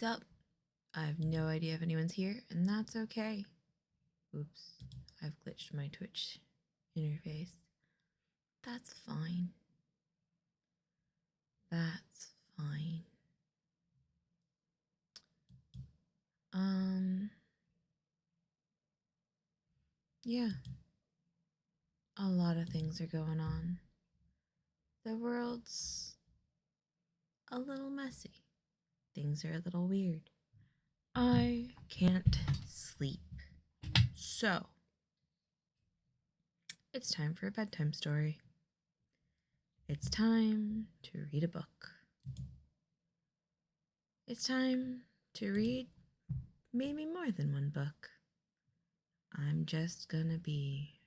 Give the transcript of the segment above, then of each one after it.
up. I have no idea if anyone's here, and that's okay. Oops, I've glitched my Twitch interface. That's fine. That's fine. Yeah. A lot of things are going on. The world's a little messy. Things are a little weird. I can't sleep. So, it's time for a bedtime story. It's time to read a book. It's time to read maybe more than one book. I'm just gonna be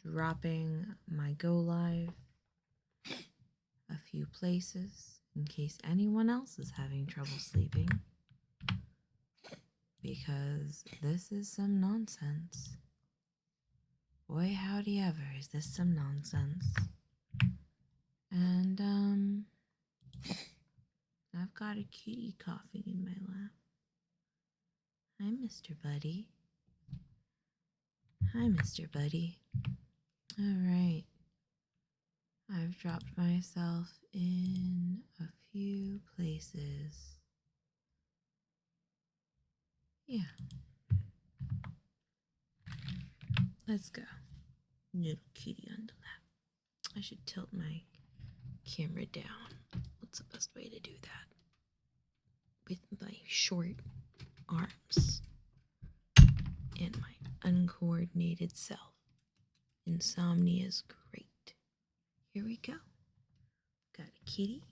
dropping my go live a few places in case anyone else is having trouble sleeping, because this is some nonsense. Boy, howdy ever, is this some nonsense. And I've got a kitty coughing in my lap. Hi, Mr. Buddy. Hi, Mr. Buddy. All right. I've dropped myself in a few places. Yeah. Let's go. Little kitty on the lap. I should tilt my camera down. What's the best way to do that? With my short arms and my uncoordinated self. Insomnia is great. Here we go. Got a kitty.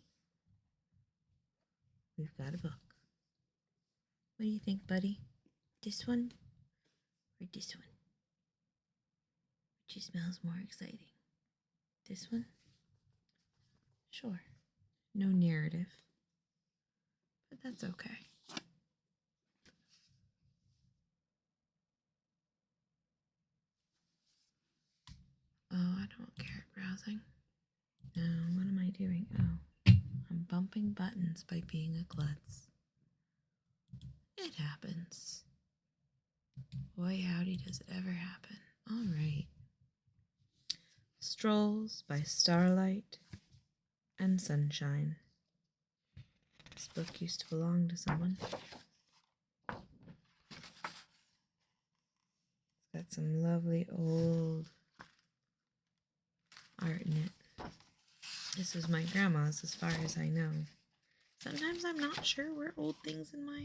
We've got a book. What do you think, buddy? This one or this one? Which smells more exciting? This one? Sure. No narrative. But that's okay. Oh, I don't care at browsing. No, what am I doing? Oh, I'm bumping buttons by being a klutz. It happens. Boy, howdy does it ever happen. All right. Strolls by Starlight and Sunshine. This book used to belong to someone. It's got some lovely old art in it. This is my grandma's as far as I know. Sometimes I'm not sure where old things in my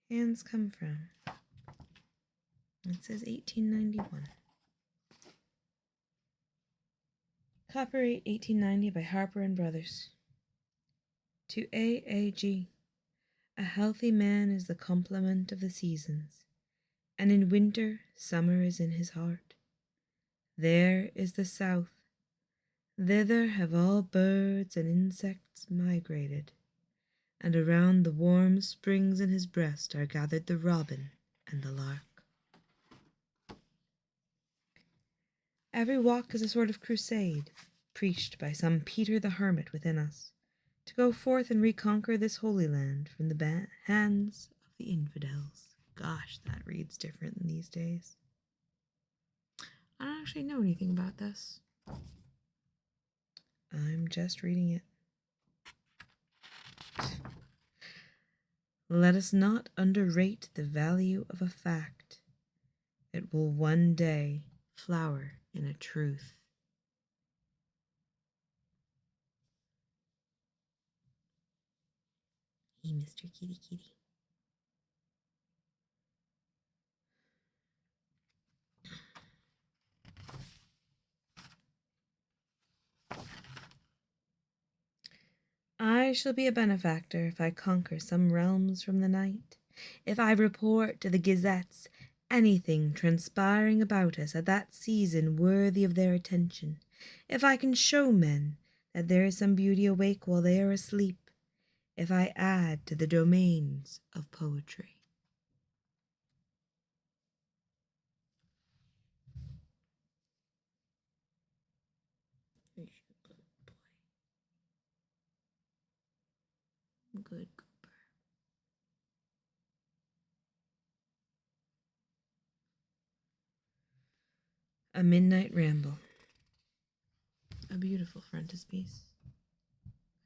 hands come from. It says 1891. Copyright 1890 by Harper and Brothers. To A.A.G. A healthy man is the complement of the seasons, and in winter summer is in his heart. There is the south. Thither have all birds and insects migrated, and around the warm springs in his breast are gathered the robin and the lark. Every walk is a sort of crusade, preached by some Peter the Hermit within us, to go forth and reconquer this holy land from the hands of the infidels. Gosh, that reads different in these days. I don't actually know anything about this. I'm just reading it. Let us not underrate the value of a fact. It will one day flower in a truth. Hey, Mr. Kitty Kitty. I shall be a benefactor if I conquer some realms from the night, if I report to the gazettes anything transpiring about us at that season worthy of their attention, if I can show men that there is some beauty awake while they are asleep, if I add to the domains of poetry. Good boy. Good Cooper. A Midnight Ramble. A beautiful frontispiece.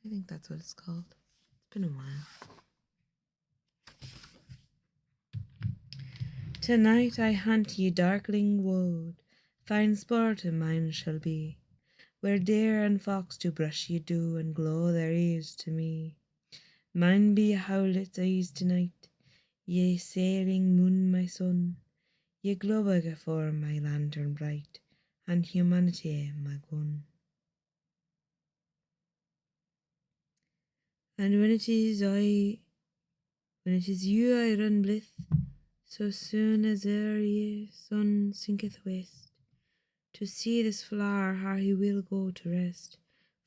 I think that's what it's called. It's been a while. Tonight I hunt ye darkling wold, fine sport of mine shall be, where deer and fox do brush ye do, and glow their ears to me. Mine be howlet's eyes tonight, ye sailing moon my son, ye glow afore my lantern bright, and humanity my gun. And when it is you I run blithe, so soon as e'er ye sun sinketh west, to see this flower how he will go to rest,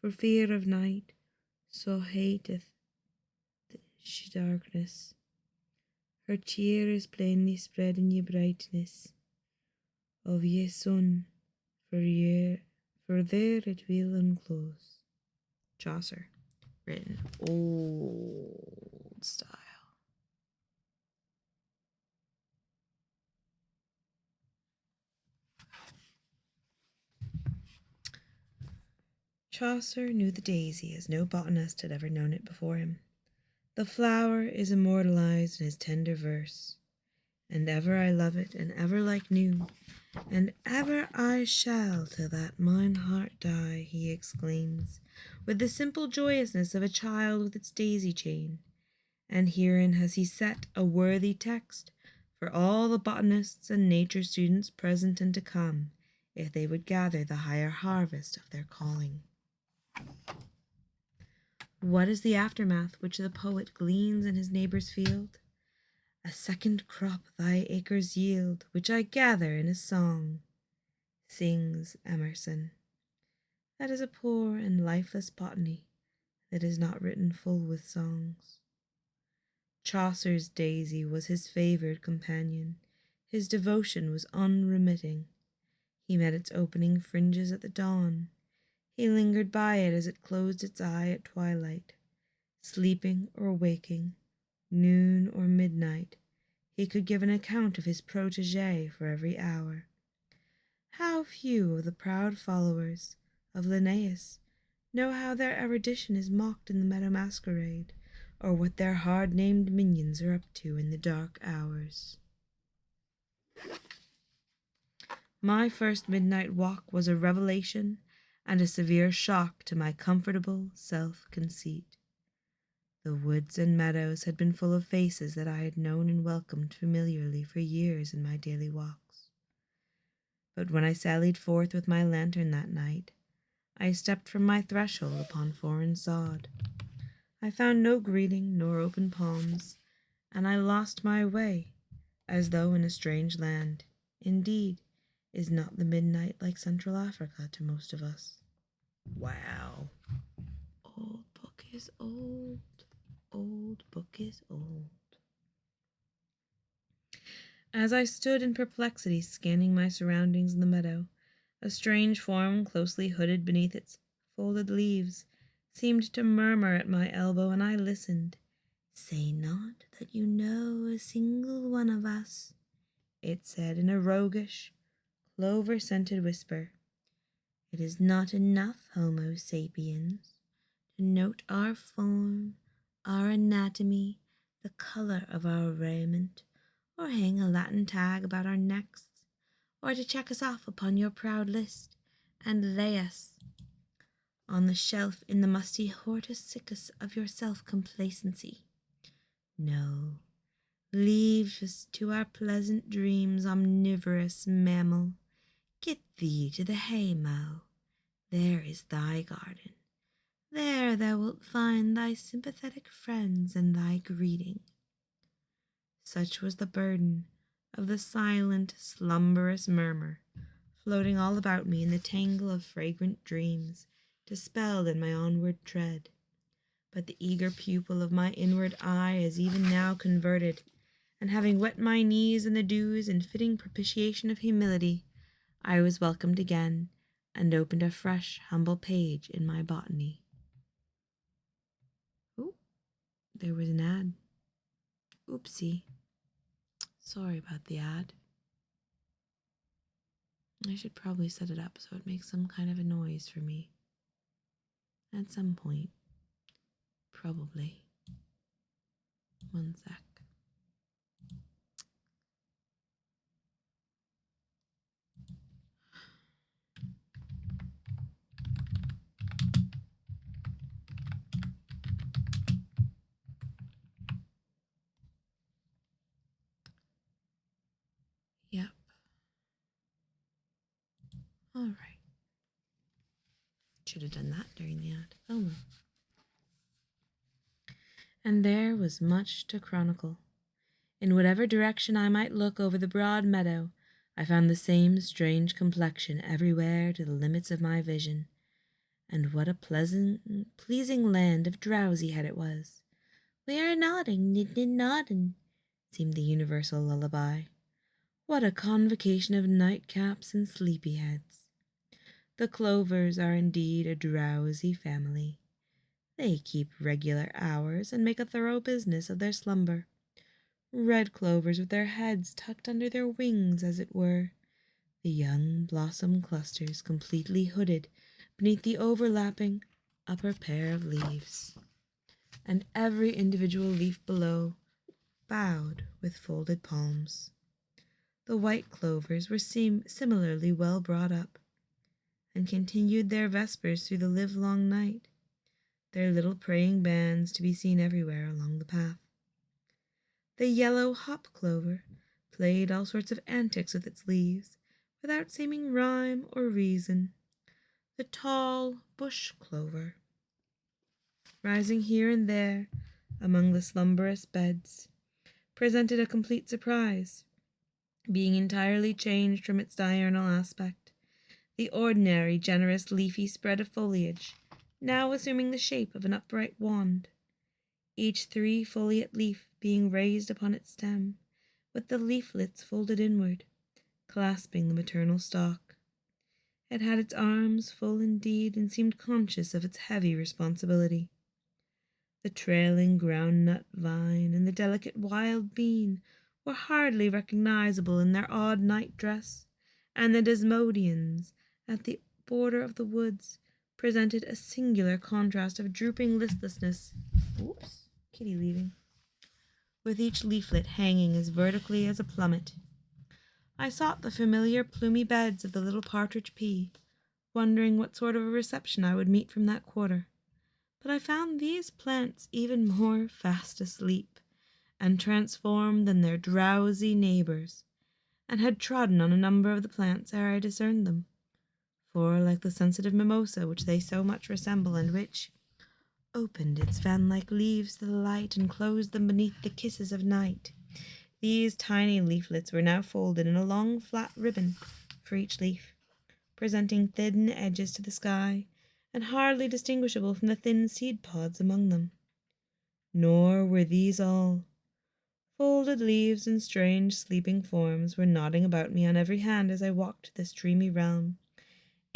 for fear of night, so hateth she darkness. Her cheer is plainly spread in ye brightness of ye sun, for there it will unclose. Chaucer, written old style. Chaucer knew the daisy as no botanist had ever known it before him. The flower is immortalized in his tender verse. And ever I love it, and ever like new, and ever I shall till that mine heart die, he exclaims, with the simple joyousness of a child with its daisy chain. And herein has he set a worthy text for all the botanists and nature students present and to come, if they would gather the higher harvest of their calling. What is the aftermath which the poet gleans in his neighbor's field? A second crop thy acres yield, which I gather in a song, sings Emerson. That is a poor and lifeless botany that is not written full with songs. Chaucer's daisy was his favoured companion. His devotion was unremitting. He met its opening fringes at the dawn. He lingered by it as it closed its eye at twilight. Sleeping or waking, noon or midnight, he could give an account of his protégé for every hour. How few of the proud followers of Linnaeus know how their erudition is mocked in the meadow masquerade, or what their hard-named minions are up to in the dark hours. My first midnight walk was a revelation and a severe shock to my comfortable self-conceit. The woods and meadows had been full of faces that I had known and welcomed familiarly for years in my daily walks. But when I sallied forth with my lantern that night, I stepped from my threshold upon foreign sod. I found no greeting nor open palms, and I lost my way, as though in a strange land. Indeed, is not the midnight like Central Africa to most of us? Wow. Old book is old. Old book is old. As I stood in perplexity scanning my surroundings in the meadow, a strange form closely hooded beneath its folded leaves seemed to murmur at my elbow, and I listened. "Say not that you know a single one of us," it said in a roguish, clover-scented whisper. "It is not enough, Homo sapiens, to note our form, our anatomy, the color of our raiment, or hang a Latin tag about our necks, or to check us off upon your proud list, and lay us on the shelf in the musty hortus siccus of your self-complacency. No, leave us to our pleasant dreams, omnivorous mammal. Get thee to the hay-mow. There is thy garden. There thou wilt find thy sympathetic friends and thy greeting." Such was the burden of the silent, slumberous murmur floating all about me in the tangle of fragrant dreams, dispelled in my onward tread. But the eager pupil of my inward eye is even now converted, and having wet my knees in the dews in fitting propitiation of humility, I was welcomed again, and opened a fresh, humble page in my botany. Oh, there was an ad. Oopsie. Sorry about the ad. I should probably set it up so it makes some kind of a noise for me. At some point. Probably. One sec. Yep. All right. Should have done that during the ad. Oh well. And there was much to chronicle. In whatever direction I might look over the broad meadow, I found the same strange complexion everywhere to the limits of my vision. And what a pleasing land of drowsyhead it was. We are nodding, nodding, seemed the universal lullaby. What a convocation of nightcaps and sleepyheads. The clovers are indeed a drowsy family. They keep regular hours and make a thorough business of their slumber. Red clovers with their heads tucked under their wings, as it were, the young blossom clusters completely hooded beneath the overlapping upper pair of leaves, and every individual leaf below bowed with folded palms. The white clovers were similarly well brought up, and continued their vespers through the livelong night, their little praying bands to be seen everywhere along the path. The yellow hop clover played all sorts of antics with its leaves, without seeming rhyme or reason. The tall bush clover, rising here and there among the slumberous beds, presented a complete surprise, being entirely changed from its diurnal aspect, the ordinary generous leafy spread of foliage now assuming the shape of an upright wand, each 3-foliate leaf being raised upon its stem, with the leaflets folded inward, clasping the maternal stalk. It had its arms full indeed, and seemed conscious of its heavy responsibility. The trailing groundnut vine and the delicate wild bean were hardly recognizable in their odd night dress, and the desmodiums at the border of the woods presented a singular contrast of drooping listlessness. Oops, kitty leaving. With each leaflet hanging as vertically as a plummet. I sought the familiar plumy beds of the little partridge pea, wondering what sort of a reception I would meet from that quarter. But I found these plants even more fast asleep and transformed than their drowsy neighbours, and had trodden on a number of the plants ere I discerned them. For, like the sensitive mimosa which they so much resemble, and which opened its fan-like leaves to the light and closed them beneath the kisses of night, these tiny leaflets were now folded in a long flat ribbon for each leaf, presenting thin edges to the sky, and hardly distinguishable from the thin seed pods among them. Nor were these all. Folded leaves and strange sleeping forms were nodding about me on every hand as I walked this dreamy realm.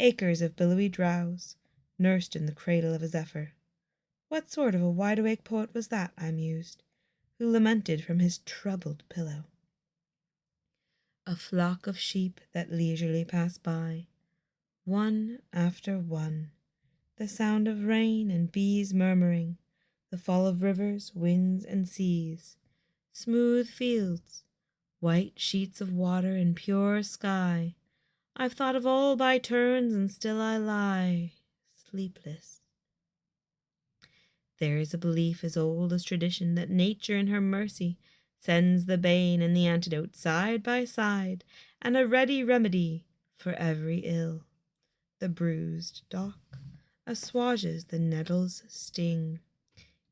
Acres of billowy drowse, nursed in the cradle of a zephyr. What sort of a wide-awake poet was that, I mused, who lamented from his troubled pillow? A flock of sheep that leisurely passed by, one after one, the sound of rain and bees murmuring, the fall of rivers, winds, and seas, smooth fields, white sheets of water, and pure sky. I've thought of all by turns, and still I lie, sleepless. There is a belief as old as tradition that nature in her mercy sends the bane and the antidote side by side, and a ready remedy for every ill. The bruised dock assuages the nettle's sting.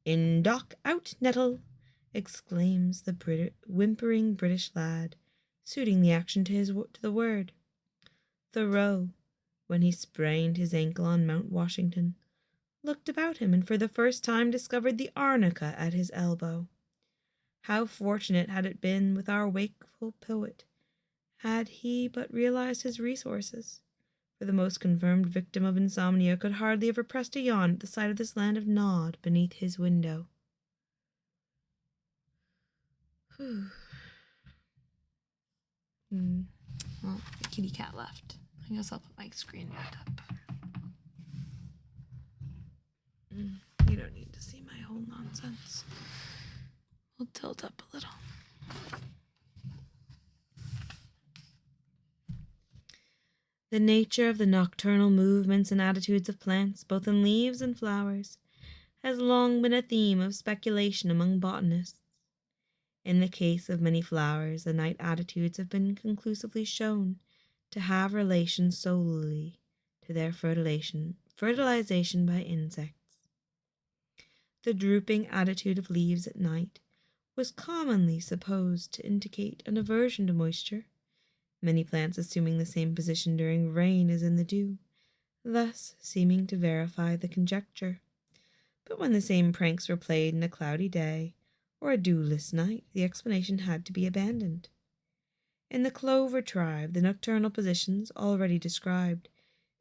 In dock, out nettle, exclaims the whimpering British lad, suiting the action to the word. Thoreau, when he sprained his ankle on Mount Washington, looked about him and for the first time discovered the arnica at his elbow. How fortunate had it been with our wakeful poet had he but realized his resources, for the most confirmed victim of insomnia could hardly have repressed a yawn at the sight of this land of Nod beneath his window. Well, the kitty cat left. I guess I'll put my screen back up. You don't need to see my whole nonsense. We'll tilt up a little. The nature of the nocturnal movements and attitudes of plants, both in leaves and flowers, has long been a theme of speculation among botanists. In the case of many flowers, the night attitudes have been conclusively shown to have relation solely to their fertilization by insects. The drooping attitude of leaves at night was commonly supposed to indicate an aversion to moisture, many plants assuming the same position during rain as in the dew, thus seeming to verify the conjecture. But when the same pranks were played in a cloudy day or a dewless night, the explanation had to be abandoned. In the clover tribe, the nocturnal positions already described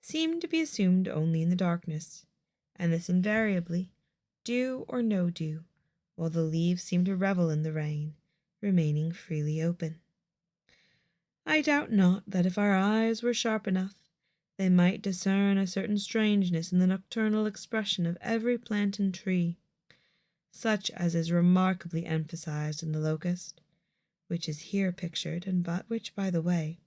seemed to be assumed only in the darkness, and this invariably, dew or no dew, while the leaves seemed to revel in the rain, remaining freely open. I doubt not that if our eyes were sharp enough, they might discern a certain strangeness in the nocturnal expression of every plant and tree, such as is remarkably emphasized in the locust, which is here pictured, and which, by the way,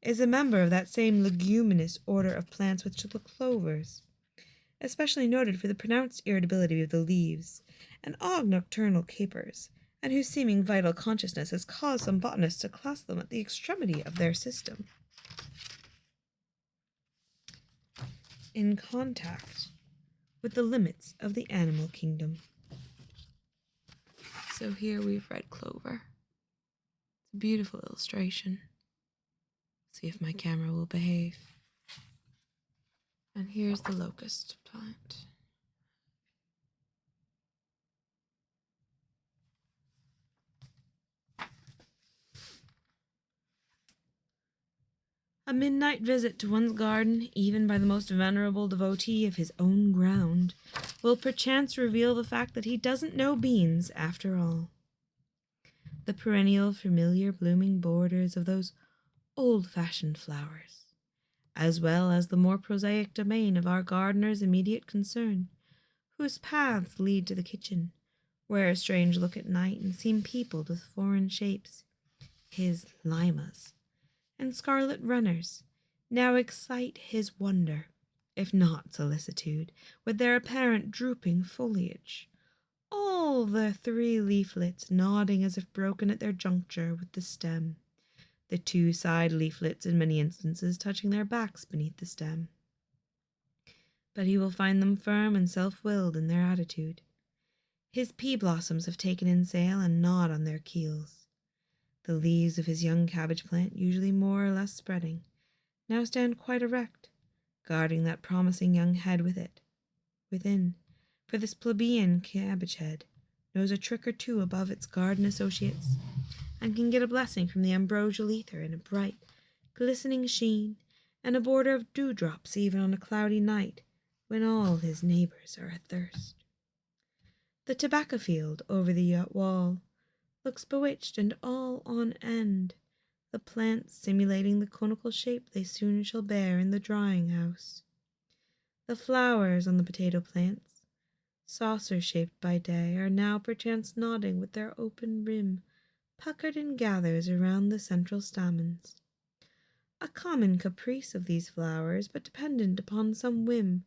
is a member of that same leguminous order of plants which the clovers, especially noted for the pronounced irritability of the leaves and odd nocturnal capers, and whose seeming vital consciousness has caused some botanists to class them at the extremity of their system. In contact with the limits of the animal kingdom. So here we've red clover. It's a beautiful illustration. See if my camera will behave. And here's the locust plant. A midnight visit to one's garden, even by the most venerable devotee of his own ground, will perchance reveal the fact that he doesn't know beans after all. The perennial familiar blooming borders of those old-fashioned flowers, as well as the more prosaic domain of our gardener's immediate concern, whose paths lead to the kitchen, wear a strange look at night and seem peopled with foreign shapes, his limas and scarlet runners, now excite his wonder, if not solicitude, with their apparent drooping foliage, all the 3 leaflets nodding as if broken at their juncture with the stem, the 2 side leaflets in many instances touching their backs beneath the stem. But he will find them firm and self-willed in their attitude. His pea blossoms have taken in sail and nod on their keels. The leaves of his young cabbage plant, usually more or less spreading, now stand quite erect, guarding that promising young head within, for this plebeian cabbage head knows a trick or two above its garden associates, and can get a blessing from the ambrosial ether in a bright, glistening sheen, and a border of dewdrops even on a cloudy night, when all his neighbors are athirst. The tobacco field over the wall looks bewitched and all on end, the plants simulating the conical shape they soon shall bear in the drying house. The flowers on the potato plants, saucer-shaped by day, are now perchance nodding with their open rim puckered in gathers around the central stamens. A common caprice of these flowers, but dependent upon some whim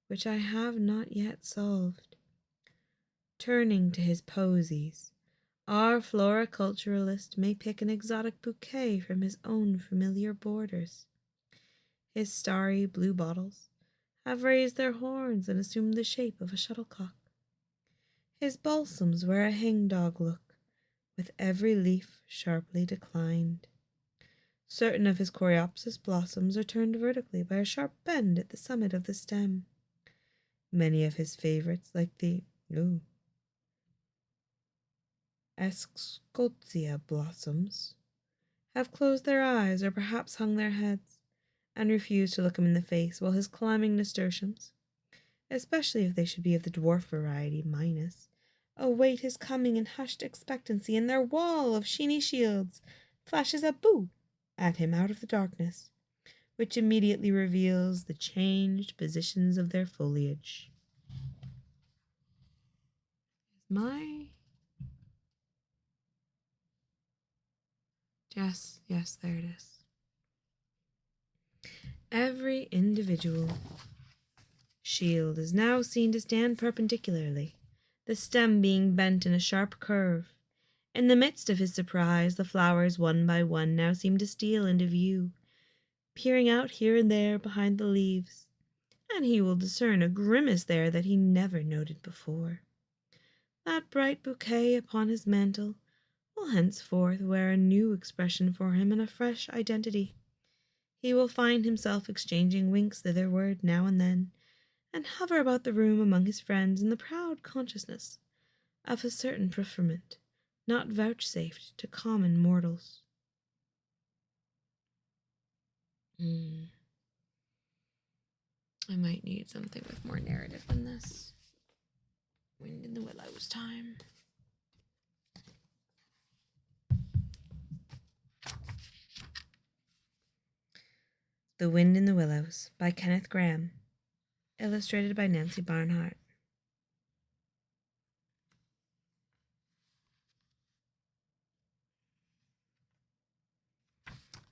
which I have not yet solved. Turning to his posies, our floriculturalist may pick an exotic bouquet from his own familiar borders. His starry blue bottles have raised their horns and assumed the shape of a shuttlecock. His balsams wear a hangdog look, with every leaf sharply declined. Certain of his coreopsis blossoms are turned vertically by a sharp bend at the summit of the stem. Many of his favorites, like the Escotia blossoms, have closed their eyes or perhaps hung their heads, and refuse to look him in the face, while his climbing nasturtiums, especially if they should be of the dwarf variety minus, await his coming in hushed expectancy, and their wall of sheeny shields flashes a boo at him out of the darkness, which immediately reveals the changed positions of their foliage. Yes, there it is. Every individual shield is now seen to stand perpendicularly, the stem being bent in a sharp curve. In the midst of his surprise, the flowers one by one now seem to steal into view, peering out here and there behind the leaves, and he will discern a grimace there that he never noted before. That bright bouquet upon his mantle will henceforth wear a new expression for him and a fresh identity. He will find himself exchanging winks thitherward now and then, and hover about the room among his friends in the proud consciousness of a certain preferment not vouchsafed to common mortals. I might need something with more narrative than this. Wind in the Willows time. The Wind in the Willows by Kenneth Grahame. Illustrated by Nancy Barnhart.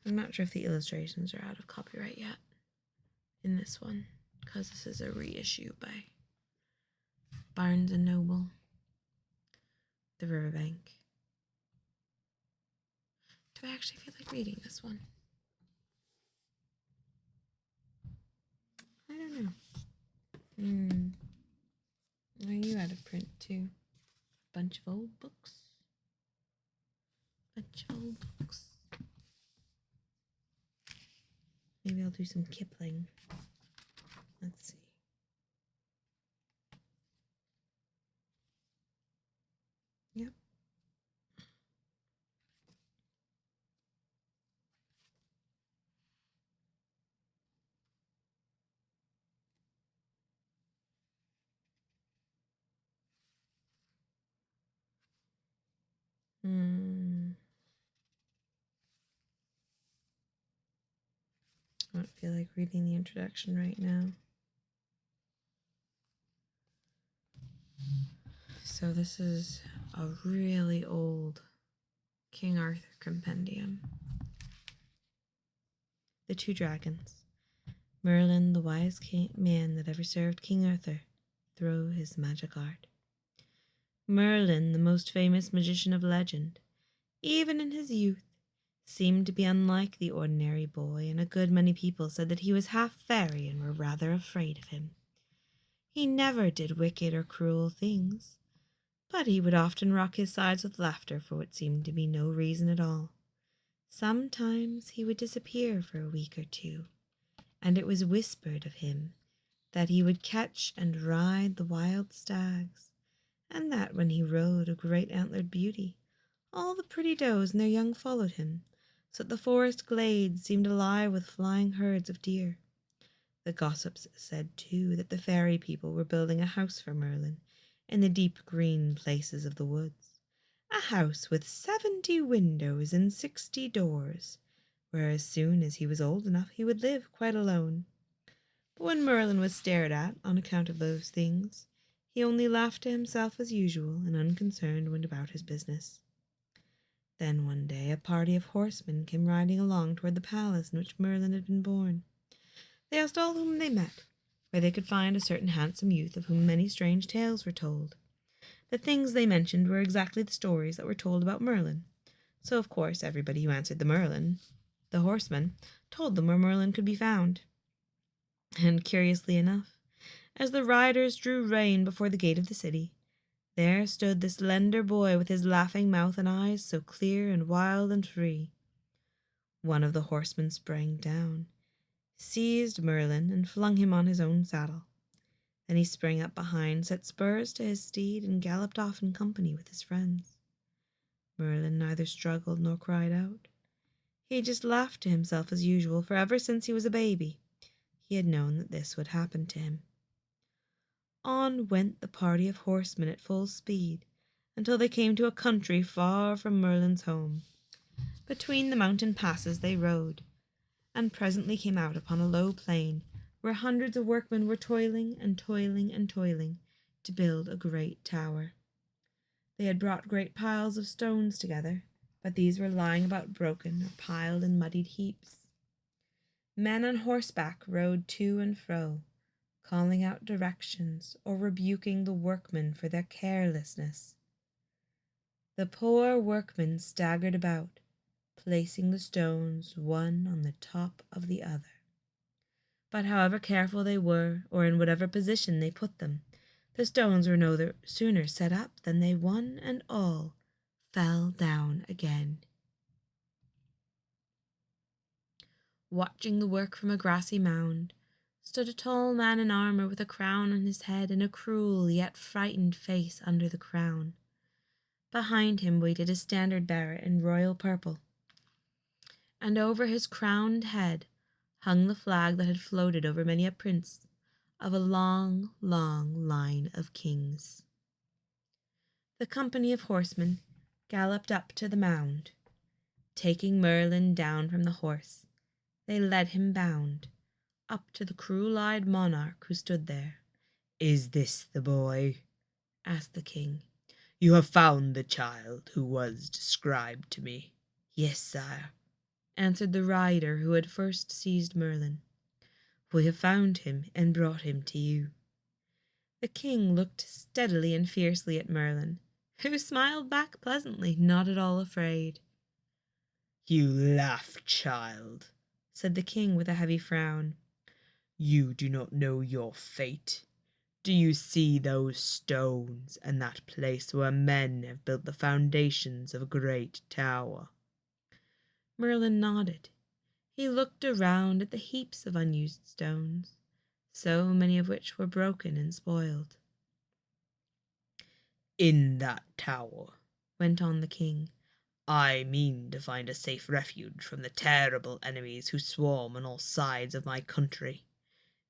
I'm not sure if the illustrations are out of copyright yet in this one, because this is a reissue by Barnes & Noble. The Riverbank. Do I actually feel like reading this one? I don't know. Are you out of print too? Bunch of old books. Maybe I'll do some Kipling. Let's see. Yep. I don't feel like reading the introduction right now. So this is a really old King Arthur compendium. The Two Dragons. Merlin, the wise man that ever served King Arthur, through his magic art. Merlin, the most famous magician of legend, even in his youth, seemed to be unlike the ordinary boy, and a good many people said that he was half fairy and were rather afraid of him. He never did wicked or cruel things, but he would often rock his sides with laughter for what seemed to be no reason at all. Sometimes he would disappear for a week or two, and it was whispered of him that he would catch and ride the wild stags, and that when he rode a great antlered beauty, all the pretty does and their young followed him, so that the forest glades seemed alive with flying herds of deer. The gossips said, too, that the fairy people were building a house for Merlin in the deep green places of the woods, a house with 70 windows and 60 doors, where as soon as he was old enough he would live quite alone. But when Merlin was stared at on account of those things, he only laughed to himself as usual and unconcerned went about his business. Then one day a party of horsemen came riding along toward the palace in which Merlin had been born. They asked all whom they met where they could find a certain handsome youth of whom many strange tales were told. The things they mentioned were exactly the stories that were told about Merlin. So, of course, everybody who answered the horseman, told them where Merlin could be found. And curiously enough, as the riders drew rein before the gate of the city, there stood the slender boy with his laughing mouth and eyes so clear and wild and free. One of the horsemen sprang down, seized Merlin, and flung him on his own saddle. Then he sprang up behind, set spurs to his steed, and galloped off in company with his friends. Merlin neither struggled nor cried out. He just laughed to himself as usual, for ever since he was a baby, he had known that this would happen to him. On went the party of horsemen at full speed, until they came to a country far from Merlin's home. Between the mountain passes they rode, and presently came out upon a low plain where hundreds of workmen were toiling and toiling and toiling to build a great tower. They had brought great piles of stones together, but these were lying about broken or piled in muddied heaps. Men on horseback rode to and fro, calling out directions or rebuking the workmen for their carelessness. The poor workmen staggered about, placing the stones one on the top of the other. But however careful they were, or in whatever position they put them, the stones were no sooner set up than they one and all fell down again. Watching the work from a grassy mound stood a tall man in armour with a crown on his head and a cruel yet frightened face under the crown. Behind him waited a standard-bearer in royal purple, and over his crowned head hung the flag that had floated over many a prince of a long, long line of kings. The company of horsemen galloped up to the mound. Taking Merlin down from the horse, they led him bound up to the cruel-eyed monarch who stood there. "Is this the boy?" asked the king. "You have found the child who was described to me." "Yes, sire," answered the rider who had first seized Merlin. "We have found him and brought him to you." The king looked steadily and fiercely at Merlin, who smiled back pleasantly, not at all afraid. "You laugh, child," said the king with a heavy frown. "You do not know your fate. Do you see those stones and that place where men have built the foundations of a great tower?" Merlin nodded. He looked around at the heaps of unused stones, so many of which were broken and spoiled. "In that tower," went on the king, "I mean to find a safe refuge from the terrible enemies who swarm on all sides of my country.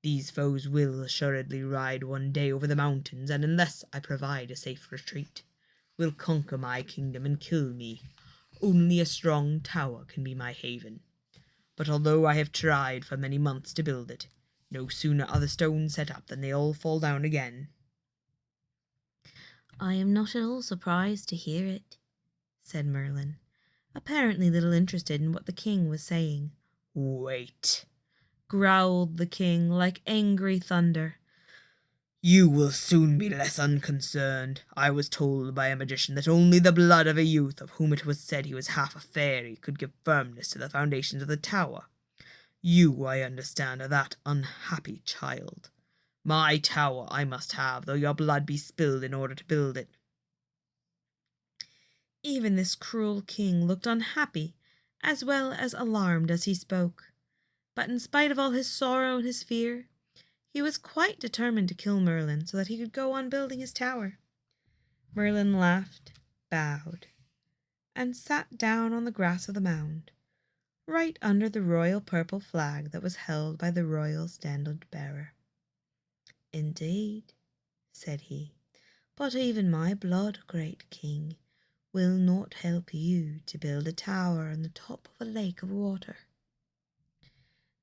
These foes will assuredly ride one day over the mountains, and unless I provide a safe retreat, will conquer my kingdom and kill me. Only a strong tower can be my haven. But although I have tried for many months to build it, no sooner are the stones set up than they all fall down again." "I am not at all surprised to hear it," said Merlin, apparently little interested in what the king was saying. "Wait," growled the king like angry thunder. "You will soon be less unconcerned. I was told by a magician that only the blood of a youth of whom it was said he was half a fairy could give firmness to the foundations of the tower. You, I understand, are that unhappy child. My tower I must have, though your blood be spilled in order to build it." Even this cruel king looked unhappy as well as alarmed as he spoke, but in spite of all his sorrow and his fear, he was quite determined to kill Merlin so that he could go on building his tower. Merlin laughed, bowed, and sat down on the grass of the mound, right under the royal purple flag that was held by the royal standard-bearer. "Indeed," said he, "but even my blood, great king, will not help you to build a tower on the top of a lake of water."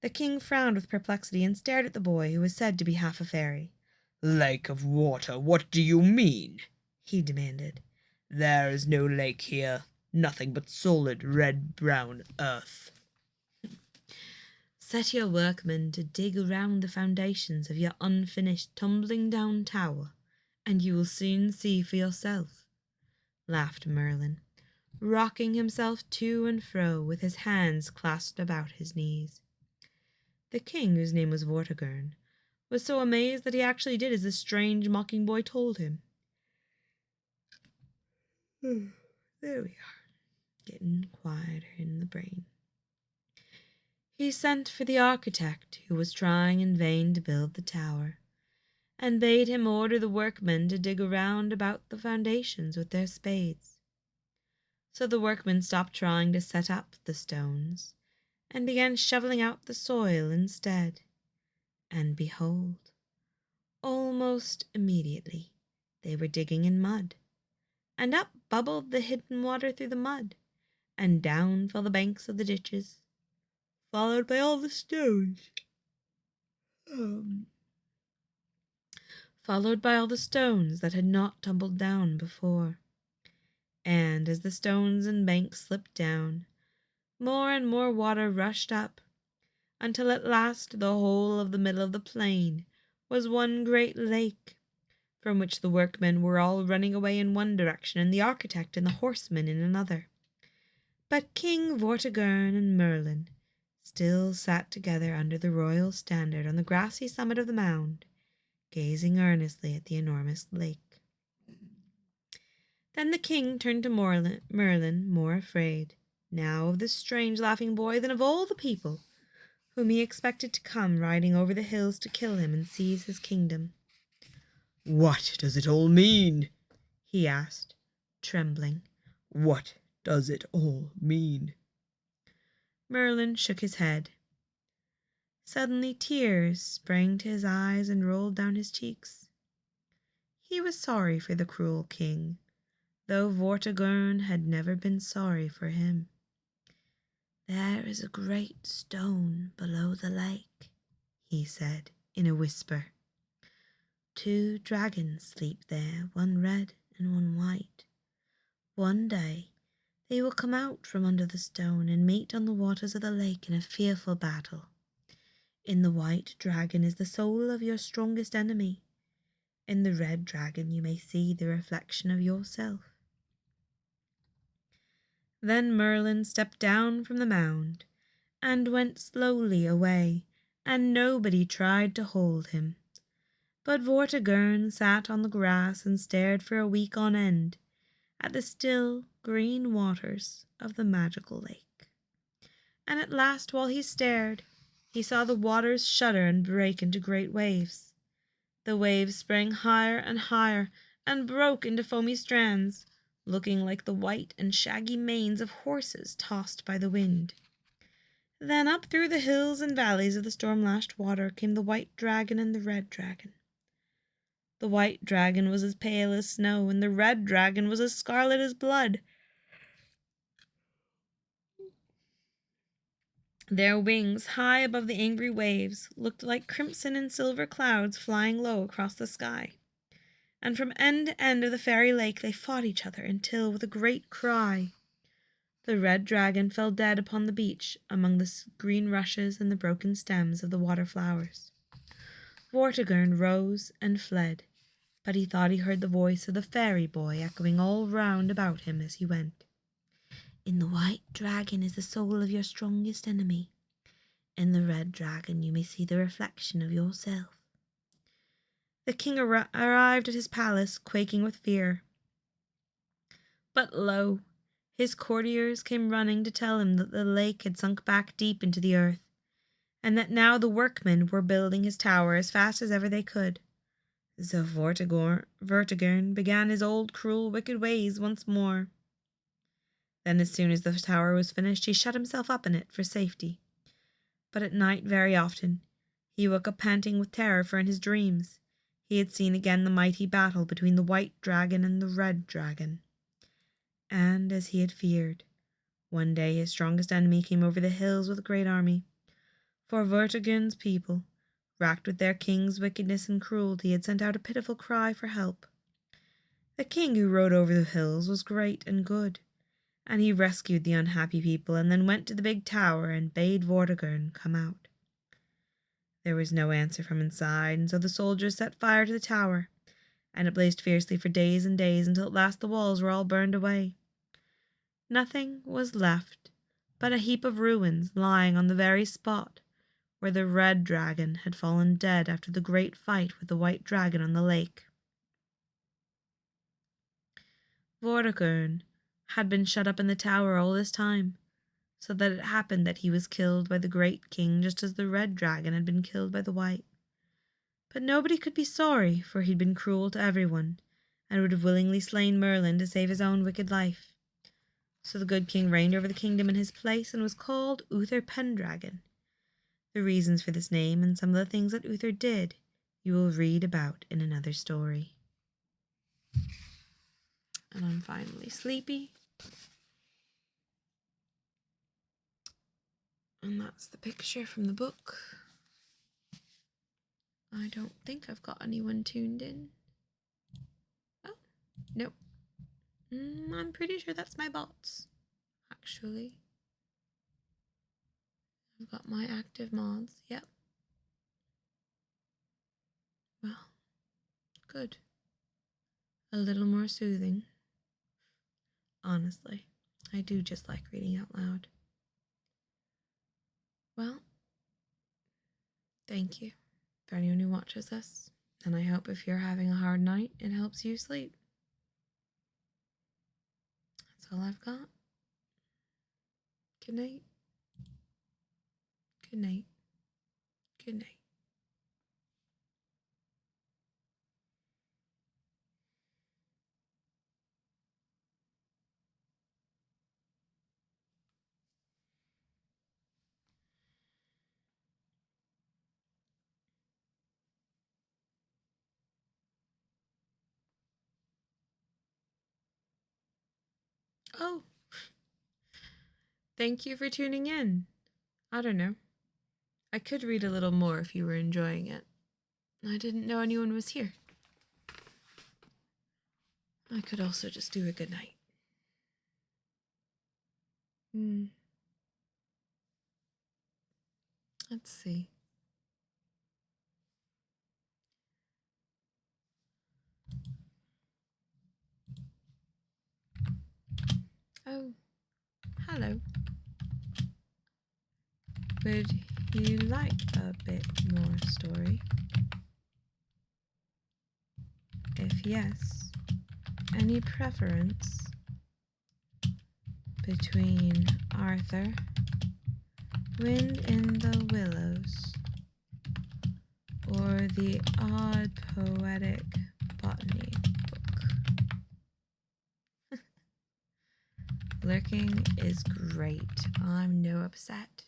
The king frowned with perplexity and stared at the boy, who was said to be half a fairy. "Lake of water, what do you mean?" he demanded. "There is no lake here, nothing but solid red-brown earth." "Set your workmen to dig around the foundations of your unfinished tumbling-down tower, and you will soon see for yourself," laughed Merlin, rocking himself to and fro with his hands clasped about his knees. The king, whose name was Vortigern, was so amazed that he actually did as the strange mocking boy told him. There we are, getting quieter in the brain. He sent for the architect, who was trying in vain to build the tower, and bade him order the workmen to dig around about the foundations with their spades. So the workmen stopped trying to set up the stones, and began shoveling out the soil instead. And behold, almost immediately they were digging in mud, and up bubbled the hidden water through the mud, and down fell the banks of the ditches, followed by all the stones. Followed by all the stones that had not tumbled down before. And as the stones and banks slipped down, more and more water rushed up, until at last the whole of the middle of the plain was one great lake, from which the workmen were all running away in one direction and the architect and the horsemen in another. But King Vortigern and Merlin still sat together under the royal standard on the grassy summit of the mound, gazing earnestly at the enormous lake. Then the king turned to Merlin, more afraid, now of this strange laughing boy than of all the people, whom he expected to come riding over the hills to kill him and seize his kingdom. "What does it all mean?" he asked, trembling. "What does it all mean?" Merlin shook his head. Suddenly tears sprang to his eyes and rolled down his cheeks. He was sorry for the cruel king, though Vortigern had never been sorry for him. "There is a great stone below the lake," he said in a whisper. "2 dragons sleep there, one red and one white. One day they will come out from under the stone and meet on the waters of the lake in a fearful battle. In the white dragon is the soul of your strongest enemy. In the red dragon you may see the reflection of yourself." Then Merlin stepped down from the mound and went slowly away, and nobody tried to hold him. But Vortigern sat on the grass and stared for a week on end at the still green waters of the magical lake. And at last, while he stared, he saw the waters shudder and break into great waves. The waves sprang higher and higher and broke into foamy strands, looking like the white and shaggy manes of horses tossed by the wind. Then up through the hills and valleys of the storm-lashed water came the white dragon and the red dragon. The white dragon was as pale as snow, and the red dragon was as scarlet as blood. Their wings, high above the angry waves, looked like crimson and silver clouds flying low across the sky. And from end to end of the fairy lake they fought each other until, with a great cry, the red dragon fell dead upon the beach among the green rushes and the broken stems of the water flowers. Vortigern rose and fled, but he thought he heard the voice of the fairy boy echoing all round about him as he went. "In the white dragon is the soul of your strongest enemy. In the red dragon you may see the reflection of yourself." The king arrived at his palace, quaking with fear. But lo, his courtiers came running to tell him that the lake had sunk back deep into the earth, and that now the workmen were building his tower as fast as ever they could. So Vortigern began his old cruel wicked ways once more. Then as soon as the tower was finished, he shut himself up in it for safety. But at night very often he woke up panting with terror, for in his dreams he had seen again the mighty battle between the white dragon and the red dragon. And as he had feared, one day his strongest enemy came over the hills with a great army. For Vortigern's people, racked with their king's wickedness and cruelty, had sent out a pitiful cry for help. The king who rode over the hills was great and good, and he rescued the unhappy people and then went to the big tower and bade Vortigern come out. There was no answer from inside, and so the soldiers set fire to the tower, and it blazed fiercely for days and days until at last the walls were all burned away. Nothing was left but a heap of ruins lying on the very spot where the red dragon had fallen dead after the great fight with the white dragon on the lake. Vortigern had been shut up in the tower all this time, so that it happened that he was killed by the great king just as the red dragon had been killed by the white. But nobody could be sorry, for he'd been cruel to everyone, and would have willingly slain Merlin to save his own wicked life. So the good king reigned over the kingdom in his place and was called Uther Pendragon. The reasons for this name and some of the things that Uther did you will read about in another story. And I'm finally sleepy. And that's the picture from the book. I don't think I've got anyone tuned in. Oh, nope. I'm pretty sure that's my bots, actually. I've got my active mods. Yep. Well, good. A little more soothing. Honestly, I do just like reading out loud. Well, thank you for anyone who watches this, and I hope if you're having a hard night, it helps you sleep. That's all I've got. Good night. Good night. Good night. Oh, thank you for tuning in. I don't know. I could read a little more if you were enjoying it. I didn't know anyone was here. I could also just do a good night. Let's see. Oh, hello. Would you like a bit more story? If yes, any preference between Arthur, Wind in the Willows, or the odd poetic botany book? Lurking is great. I'm no upset.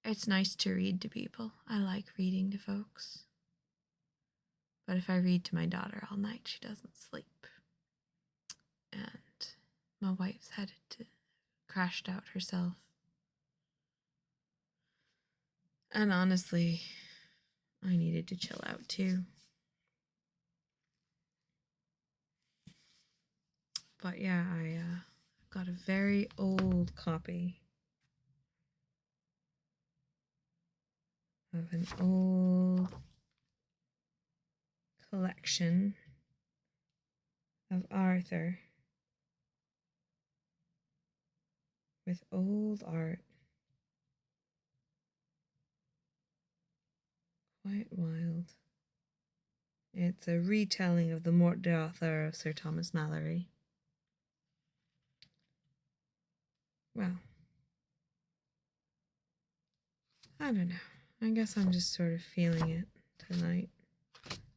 It's nice to read to people. I like reading to folks. But if I read to my daughter all night, she doesn't sleep. And my wife's headed to crashed out herself. And honestly, I needed to chill out too. But yeah, I got a very old copy of an old collection of Arthur with old art. Quite wild. It's a retelling of the Morte d'Arthur of Sir Thomas Malory. Well, I don't know. I guess I'm just sort of feeling it tonight.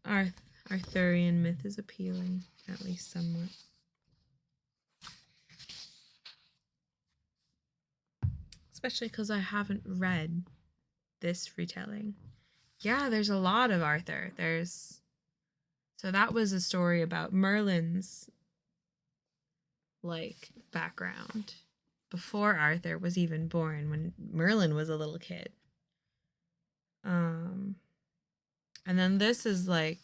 Arthurian myth is appealing, at least somewhat. Especially because I haven't read this retelling. Yeah, there's a lot of Arthur. So that was a story about Merlin's background before Arthur was even born, when Merlin was a little kid. And then this is the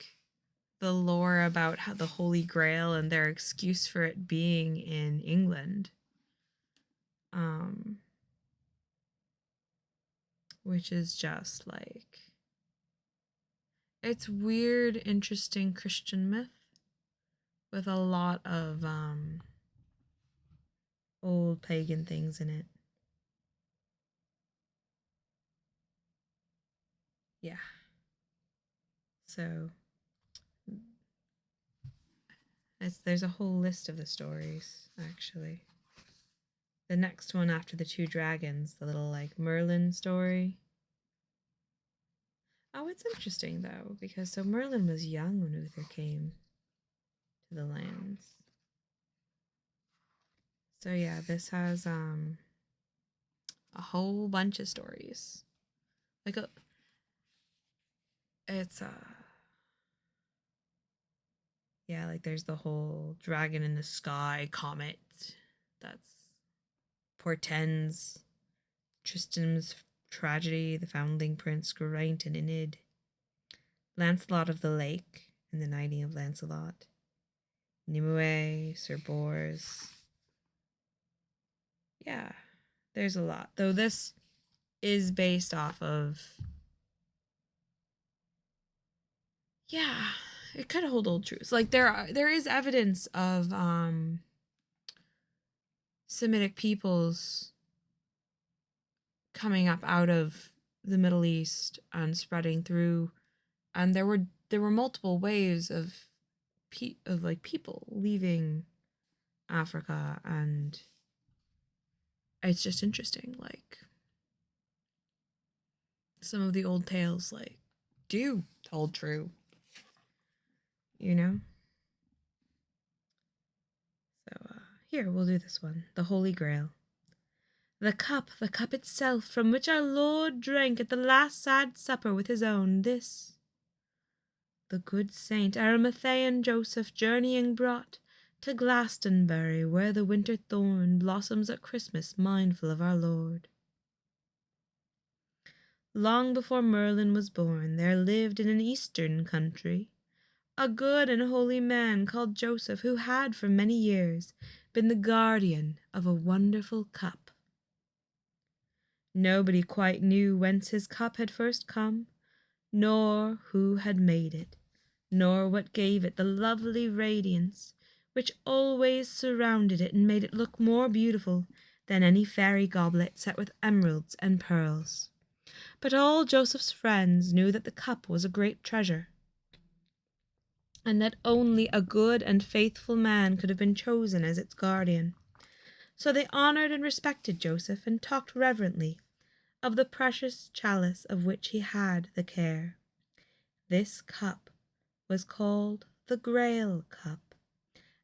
lore about how the Holy Grail and their excuse for it being in England. Which is just it's weird, interesting Christian myth with a lot of old pagan things in it. Yeah. So there's a whole list of the stories, actually. The next one after the two dragons, the little Merlin story. Oh, it's interesting though, because so Merlin was young when Uther came to the lands. So yeah, this has a whole bunch of stories. There's the whole dragon in the sky comet that's portends Tristram's Tragedy, The Foundling Prince, Geraint and Enid, Lancelot of the Lake and the Knighting of Lancelot, Nimue, Sir Bors. Yeah, there's a lot. Though this is based off of, yeah, it could hold old truths. Like there is evidence of Semitic peoples coming up out of the Middle East and spreading through, and there were multiple waves of people leaving Africa, and it's just interesting. Like some of the old tales, like do hold true, you know. So here we'll do this one, the Holy Grail. The cup itself, from which our Lord drank at the last sad supper with his own, this the good Saint Arimathean Joseph journeying brought to Glastonbury, where the winter thorn blossoms at Christmas, mindful of our Lord. Long before Merlin was born, there lived in an eastern country a good and holy man called Joseph, who had for many years been the guardian of a wonderful cup. Nobody quite knew whence his cup had first come, nor who had made it, nor what gave it the lovely radiance which always surrounded it and made it look more beautiful than any fairy goblet set with emeralds and pearls. But all Joseph's friends knew that the cup was a great treasure, and that only a good and faithful man could have been chosen as its guardian. So they honored and respected Joseph and talked reverently of the precious chalice of which he had the care. This cup was called the Grail cup,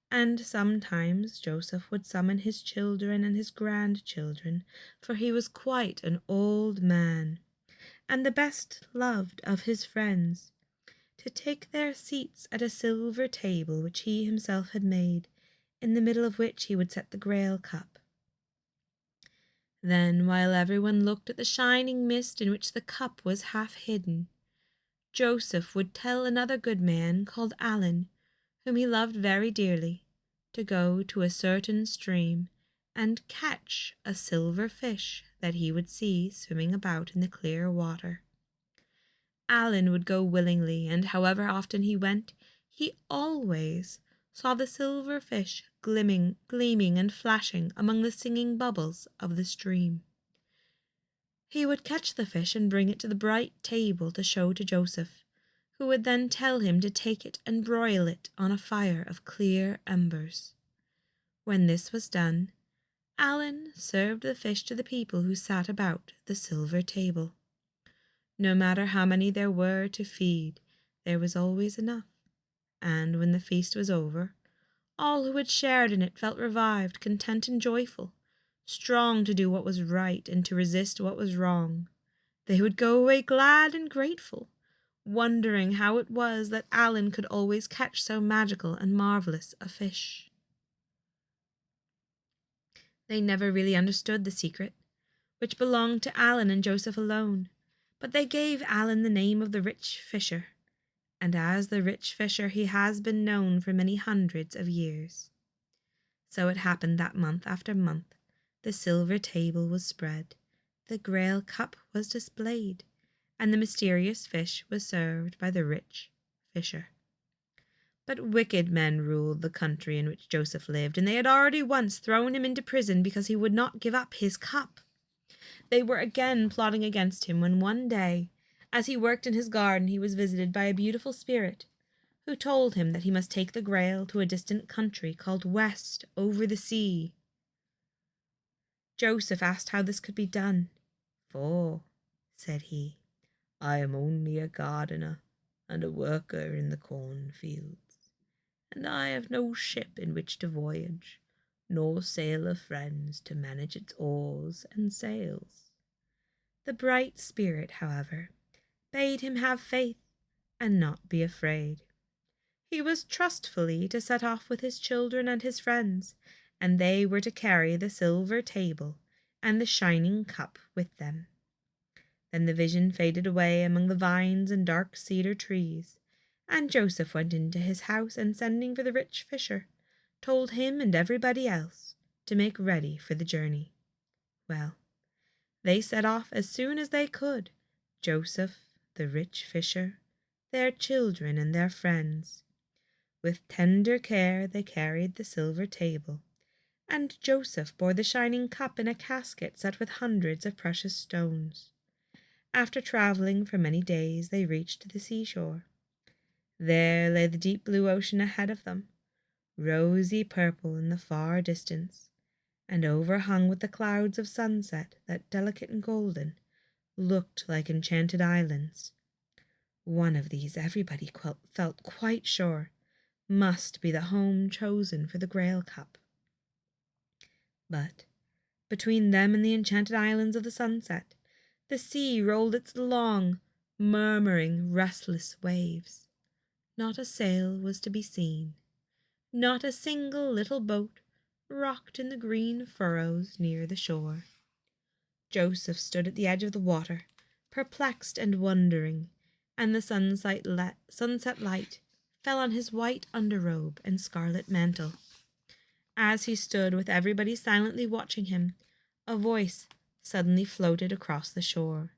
and sometimes Joseph would summon his children and his grandchildren, for he was quite an old man, and the best loved of his friends, to take their seats at a silver table which he himself had made, in the middle of which he would set the Grail cup. Then, while everyone looked at the shining mist in which the cup was half hidden, Joseph would tell another good man called Allen, whom he loved very dearly, to go to a certain stream and catch a silver fish that he would see swimming about in the clear water. Allen would go willingly, and however often he went, he always saw the silver fish gleaming and flashing among the singing bubbles of the stream. He would catch the fish and bring it to the bright table to show to Joseph, who would then tell him to take it and broil it on a fire of clear embers. When this was done, Allen served the fish to the people who sat about the silver table. No matter how many there were to feed, there was always enough, and when the feast was over, all who had shared in it felt revived, content and joyful, strong to do what was right and to resist what was wrong. They would go away glad and grateful, wondering how it was that Allen could always catch so magical and marvellous a fish. They never really understood the secret, which belonged to Allen and Joseph alone, but they gave Allen the name of the rich fisher, and as the rich fisher he has been known for many hundreds of years. So it happened that month after month the silver table was spread, the Grail cup was displayed, and the mysterious fish was served by the rich fisher. But wicked men ruled the country in which Joseph lived, and they had already once thrown him into prison because he would not give up his cup. They were again plotting against him when one day, as he worked in his garden, he was visited by a beautiful spirit, who told him that he must take the Grail to a distant country called West over the sea. Joseph asked how this could be done. "For," said he, "I am only a gardener and a worker in the cornfields, and I have no ship in which to voyage, nor sailor friends to manage its oars and sails." The bright spirit, however, bade him have faith and not be afraid. He was trustfully to set off with his children and his friends, and they were to carry the silver table and the shining cup with them. Then the vision faded away among the vines and dark cedar trees, and Joseph went into his house and, sending for the rich fisher, told him and everybody else to make ready for the journey. Well, they set off as soon as they could, Joseph, the rich fisher, their children and their friends. With tender care they carried the silver table, and Joseph bore the shining cup in a casket set with hundreds of precious stones. After travelling for many days, they reached the seashore. There lay the deep blue ocean ahead of them, rosy purple in the far distance, and overhung with the clouds of sunset that, delicate and golden, looked like enchanted islands. One of these, everybody felt quite sure, must be the home chosen for the Grail Cup. But between them and the enchanted islands of the sunset, the sea rolled its long, murmuring, restless waves. Not a sail was to be seen. Not a single little boat rocked in the green furrows near the shore. Joseph stood at the edge of the water, perplexed and wondering, and the sunset light fell on his white underrobe and scarlet mantle. As he stood with everybody silently watching him, a voice suddenly floated across the shore.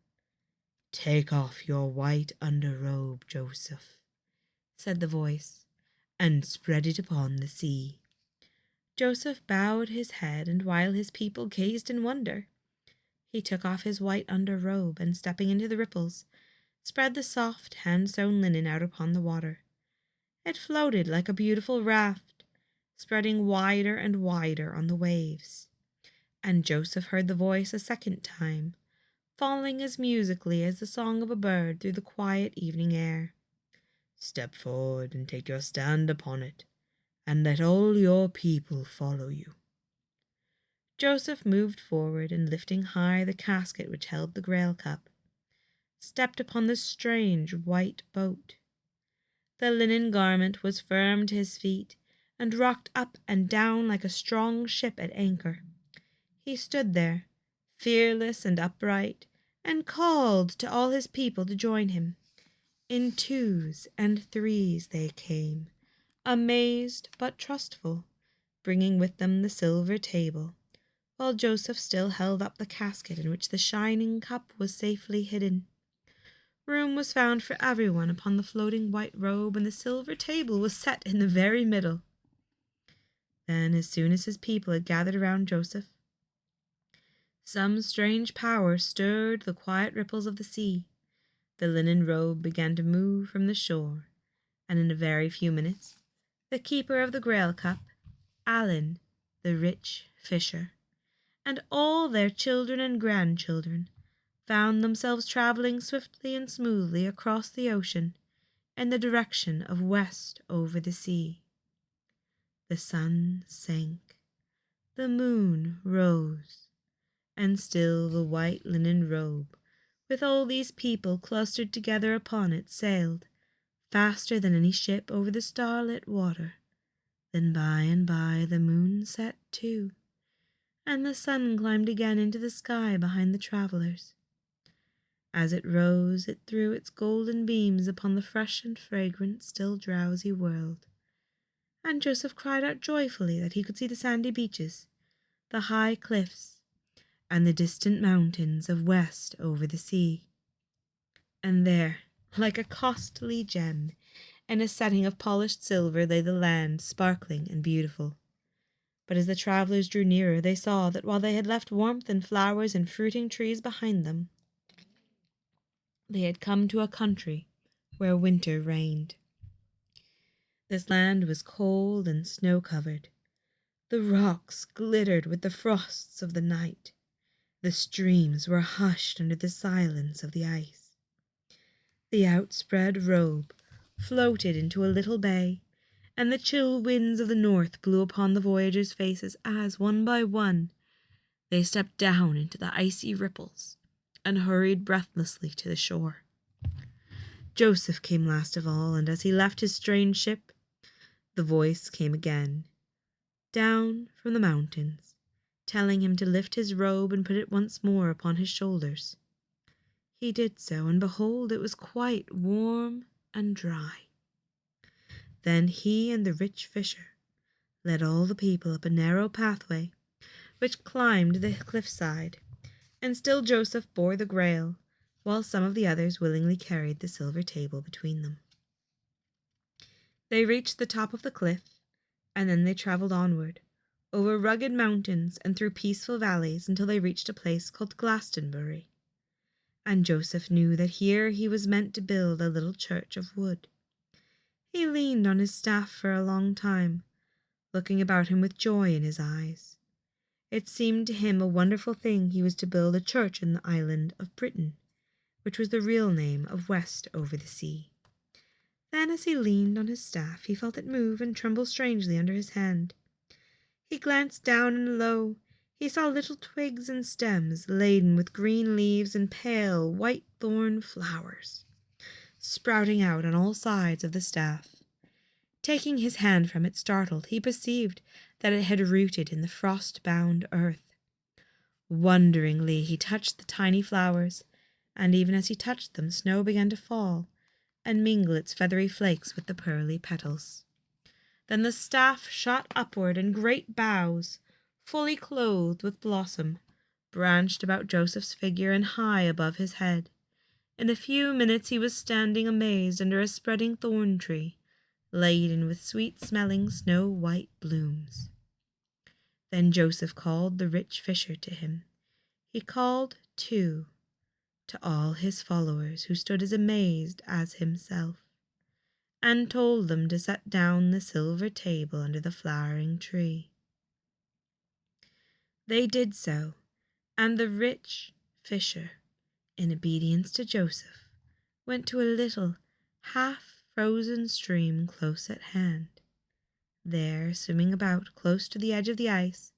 "Take off your white underrobe, Joseph," said the voice, "and spread it upon the sea." Joseph bowed his head, and while his people gazed in wonder, he took off his white underrobe and, stepping into the ripples, spread the soft hand-sewn linen out upon the water. It floated like a beautiful raft, spreading wider and wider on the waves. And Joseph heard the voice a second time, falling as musically as the song of a bird through the quiet evening air. "Step forward and take your stand upon it, and let all your people follow you." Joseph moved forward, and lifting high the casket which held the Grail Cup, stepped upon the strange white boat. The linen garment was firm to his feet, and rocked up and down like a strong ship at anchor. He stood there, fearless and upright, and called to all his people to join him. In twos and threes they came, amazed but trustful, bringing with them the silver table, while Joseph still held up the casket in which the shining cup was safely hidden. Room was found for everyone upon the floating white robe, and the silver table was set in the very middle. Then, as soon as his people had gathered around Joseph, some strange power stirred the quiet ripples of the sea. The linen robe began to move from the shore, and in a very few minutes, the keeper of the Grail Cup, Allen, the rich fisher, and all their children and grandchildren found themselves travelling swiftly and smoothly across the ocean in the direction of west over the sea. The sun sank, the moon rose, and still the white linen robe, with all these people clustered together upon it, sailed faster than any ship over the starlit water. Then by and by the moon set too, and the sun climbed again into the sky behind the travellers. As it rose, it threw its golden beams upon the fresh and fragrant, still drowsy world, and Joseph cried out joyfully that he could see the sandy beaches, the high cliffs, and the distant mountains of west over the sea. And there, like a costly gem, in a setting of polished silver, lay the land, sparkling and beautiful. But as the travellers drew nearer, they saw that while they had left warmth and flowers and fruiting trees behind them, they had come to a country where winter reigned. This land was cold and snow-covered. The rocks glittered with the frosts of the night. The streams were hushed under the silence of the ice. The outspread robe floated into a little bay, and the chill winds of the north blew upon the voyagers' faces as, one by one, they stepped down into the icy ripples and hurried breathlessly to the shore. Joseph came last of all, and as he left his strange ship, the voice came again, down from the mountains, telling him to lift his robe and put it once more upon his shoulders. He did so, and behold, it was quite warm and dry. Then he and the rich fisher led all the people up a narrow pathway which climbed the cliffside, and still Joseph bore the Grail, while some of the others willingly carried the silver table between them. They reached the top of the cliff, and then they travelled onward, over rugged mountains and through peaceful valleys until they reached a place called Glastonbury. And Joseph knew that here he was meant to build a little church of wood. He leaned on his staff for a long time, looking about him with joy in his eyes. It seemed to him a wonderful thing he was to build a church in the island of Britain, which was the real name of West over the sea. Then as he leaned on his staff, he felt it move and tremble strangely under his hand. He glanced down, and lo, he saw little twigs and stems laden with green leaves and pale white thorn flowers, sprouting out on all sides of the staff. Taking his hand from it, startled, he perceived that it had rooted in the frost-bound earth. Wonderingly he touched the tiny flowers, and even as he touched them, snow began to fall and mingle its feathery flakes with the pearly petals. Then the staff shot upward, and great boughs, fully clothed with blossom, branched about Joseph's figure and high above his head. In a few minutes he was standing amazed under a spreading thorn tree, laden with sweet-smelling snow-white blooms. Then Joseph called the rich fisher to him. He called, too, to all his followers, who stood as amazed as himself, and told them to set down the silver table under the flowering tree. They did so, and the rich fisher, in obedience to Joseph, went to a little half-frozen stream close at hand. There, swimming about close to the edge of the ice,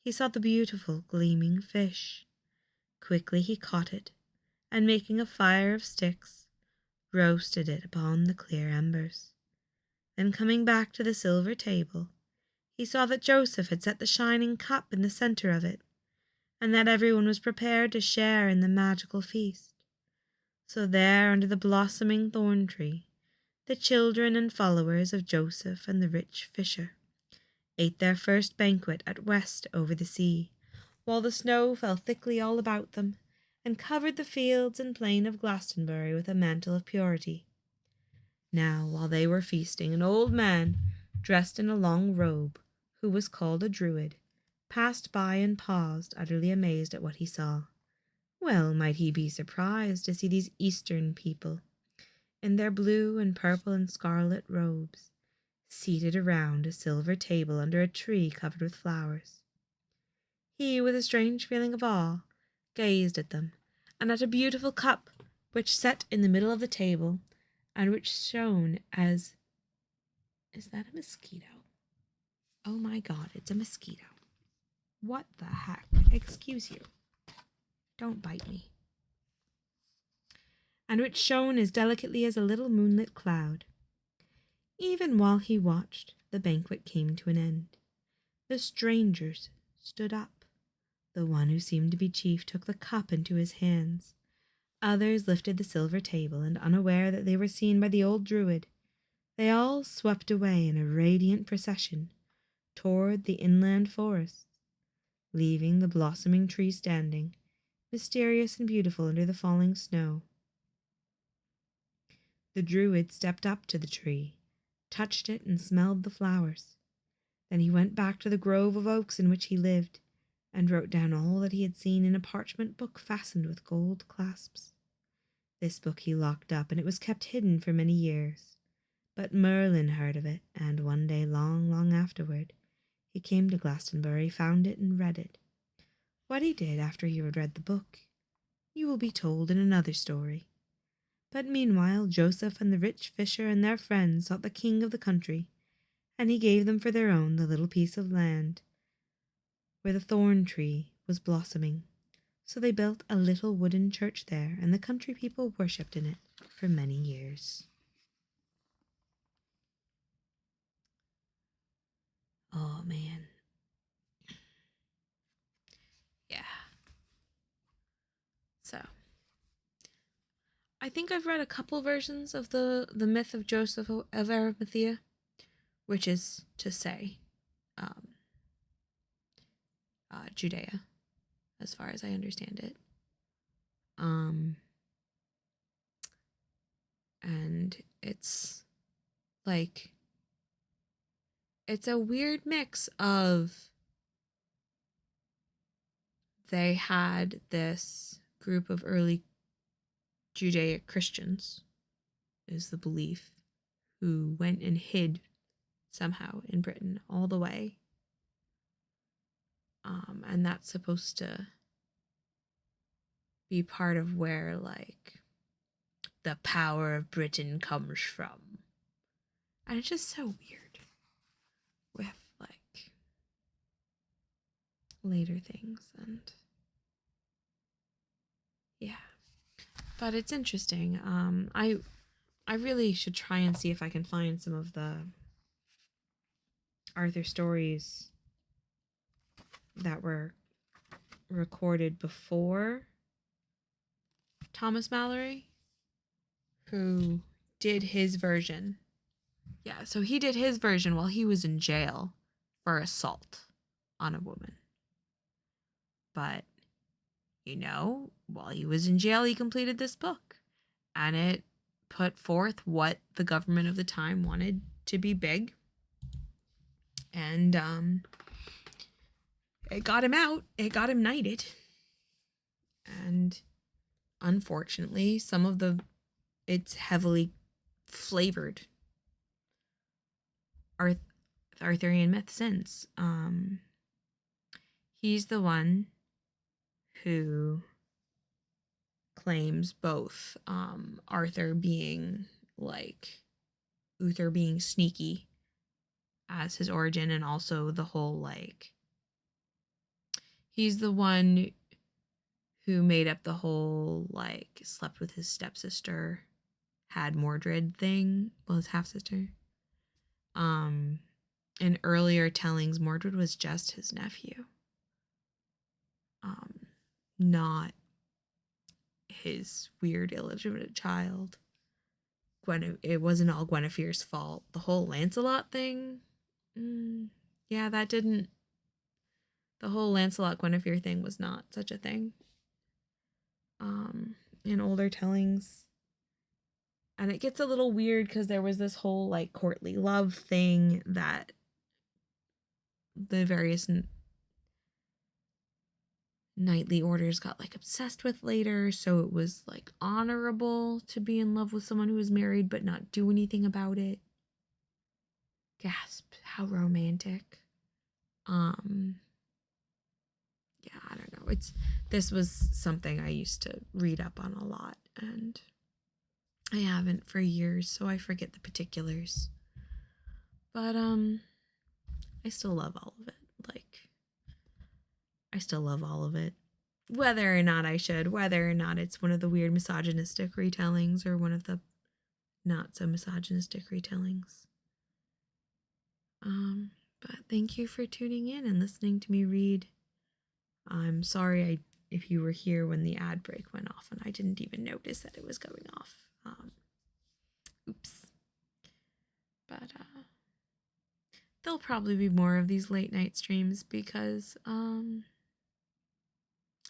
he saw the beautiful gleaming fish. Quickly he caught it, and making a fire of sticks, roasted it upon the clear embers. Then coming back to the silver table, he saw that Joseph had set the shining cup in the centre of it, and that everyone was prepared to share in the magical feast. So there, under the blossoming thorn tree, the children and followers of Joseph and the rich fisher ate their first banquet at West over the sea, while the snow fell thickly all about them, and covered the fields and plain of Glastonbury with a mantle of purity. Now, while they were feasting, an old man, dressed in a long robe, who was called a Druid, passed by and paused, utterly amazed at what he saw. Well might he be surprised to see these Eastern people, in their blue and purple and scarlet robes, seated around a silver table under a tree covered with flowers. He, with a strange feeling of awe, gazed at them, and at a beautiful cup which sat in the middle of the table, and which shone as— Is that a mosquito? Oh my God, it's a mosquito. What the heck? Excuse you. Don't bite me. And which shone as delicately as a little moonlit cloud. Even while he watched, the banquet came to an end. The strangers stood up. The one who seemed to be chief took the cup into his hands. Others lifted the silver table, and unaware that they were seen by the old Druid, they all swept away in a radiant procession toward the inland forests, leaving the blossoming tree standing, mysterious and beautiful under the falling snow. The Druid stepped up to the tree, touched it, and smelled the flowers. Then he went back to the grove of oaks in which he lived, and wrote down all that he had seen in a parchment book fastened with gold clasps. This book he locked up, and it was kept hidden for many years. But Merlin heard of it, and one day, long, long afterward, he came to Glastonbury, found it, and read it. What he did after he had read the book, you will be told in another story. But meanwhile Joseph and the rich fisher and their friends sought the king of the country, and he gave them for their own the little piece of land where the thorn tree was blossoming. So they built a little wooden church there, and the country people worshipped in it for many years. Oh man. So I think I've read a couple versions of the myth of Joseph of Arimathea, which is to say, um, Judea, as far as I understand it. And it's like, it's a weird mix of, they had this group of early Judaic Christians, is the belief, who went and hid somehow in Britain all the way. And that's supposed to be part of where, like, the power of Britain comes from. And it's just so weird with, like, later things. And yeah, but it's interesting. I really should try and see if I can find some of the Arthur stories that were recorded before Thomas Mallory, who did his version. Yeah, so he did his version while he was in jail for assault on a woman. But, you know, while he was in jail, he completed this book. And it put forth what the government of the time wanted to be big. And it got him out. It got him knighted. And unfortunately, it's heavily flavored Arthurian myth since. He's the one who claims both Arthur being, like, Uther being sneaky as his origin, and also the whole, like, he's the one who made up the whole, like, slept with his stepsister, had Mordred thing, well, his half-sister. In earlier tellings, Mordred was just his nephew. Not his weird illegitimate child. It wasn't all Guinevere's fault. The whole Lancelot thing, yeah, that didn't. The whole Lancelot Guinevere thing was not such a thing. In older tellings, and it gets a little weird because there was this whole, like, courtly love thing that the various knightly orders got, like, obsessed with later, so it was, like, honorable to be in love with someone who was married but not do anything about it. Gasp, how romantic. Yeah, I don't know. This was something I used to read up on a lot, and I haven't for years, so I forget the particulars. But I still love all of it. Like, I still love all of it. Whether or not I should, whether or not it's one of the weird misogynistic retellings or one of the not so misogynistic retellings. But thank you for tuning in and listening to me read. I'm sorry if you were here when the ad break went off and I didn't even notice that it was going off. Oops. But there'll probably be more of these late night streams because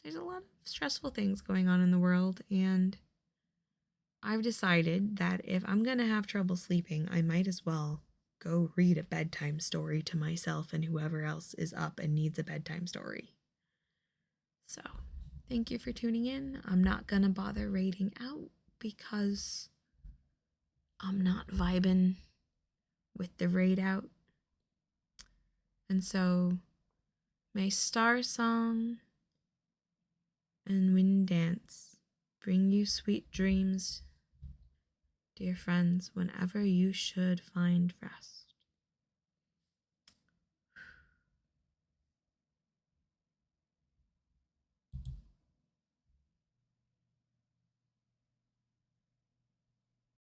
there's a lot of stressful things going on in the world, and I've decided that if I'm gonna have trouble sleeping, I might as well go read a bedtime story to myself and whoever else is up and needs a bedtime story. So, thank you for tuning in. I'm not gonna bother rating out because I'm not vibing with the raid out. And so, may Star Song and Wind Dance bring you sweet dreams, dear friends, whenever you should find rest.